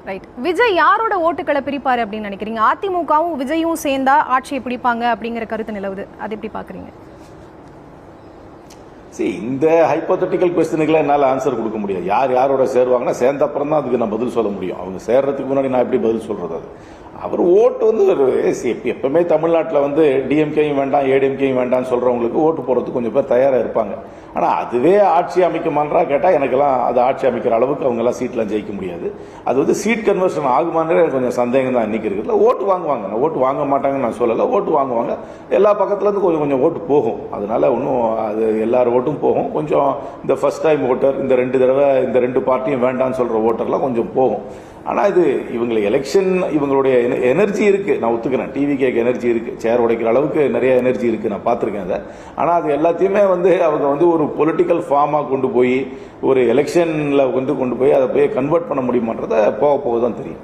Right. Vijay யாரோட ஓட்டுக்களை பிரிப்பாரு அப்படின்னு நினைக்கிறீங்க? அதிமுகவும் விஜயும் சேர்ந்தா ஆட்சியை பிடிப்பாங்க அப்படிங்கிற கருத்து நிலவுது, அது எப்படி பாக்குறீங்க? சரி, இந்த ஹைப்போதட்டிக்கல் கொஸ்டினுக்குலாம் என்னால் ஆன்சர் கொடுக்க முடியாது. யார் யாரோட சேருவாங்கன்னா சேர்ந்த அப்புறம் தான் அதுக்கு நான் பதில் சொல்ல முடியும். அவங்க சேர்றதுக்கு முன்னாடி நான் எப்படி பதில் சொல்றது? அது அவர் ஓட்டு வந்து எப்பவுமே தமிழ்நாட்டில் வந்து டிஎம்கேயும் வேண்டாம் ஏடிஎம்கேயும் வேண்டாம்னு சொல்றவங்களுக்கு ஓட்டு போடுறதுக்கு கொஞ்சம் பேர் தயாராக இருப்பாங்க. ஆனால் அதுவே ஆட்சி அமைக்குமான்றா கேட்டால் எனக்கெல்லாம் அது ஆட்சி அமைக்கிற அளவுக்கு அவங்க எல்லாம் சீட்லாம் ஜெயிக்க முடியாது. அது வந்து சீட் கன்வர்ஷன் ஆகுமான்னு எனக்கு கொஞ்சம் சந்தேகம் தான் இன்னைக்கு இருக்குல்ல. ஓட்டு வாங்குவாங்க, நான் ஓட்டு வாங்க மாட்டாங்கன்னு நான் சொல்லலை, ஓட்டு வாங்குவாங்க. எல்லா பக்கத்துலேருந்து கொஞ்சம் கொஞ்சம் ஓட்டு போகும். அதனால ஒன்றும் அது எல்லார் ஓட்டும் போகும். கொஞ்சம் இந்த ஃபர்ஸ்ட் டைம் ஓட்டர், இந்த 2 தடவை இந்த 2 பார்ட்டியும் வேண்டாம்னு சொல்ற ஓட்டர்லாம் கொஞ்சம் போகும். ஆனால் இது இவங்களுக்கு எலெக்ஷன் இவங்களுடைய எனர்ஜி இருக்கு, நான் ஒத்துக்கிறேன். டிவிகேக்கு எனர்ஜி இருக்கு, சேர் உடைக்கிற அளவுக்கு நிறைய எனர்ஜி இருக்கு, நான் பார்த்துருக்கேன் அதை. ஆனால் அது எல்லாத்தையுமே வந்து அவங்க வந்து ஒரு பொலிட்டிக்கல் ஃபார்மாக கொண்டு போய் ஒரு எலெக்ஷனில் கொண்டு போய் அதை போய் கன்வெர்ட் பண்ண முடியுமான்றதை போக போக தான் தெரியும்.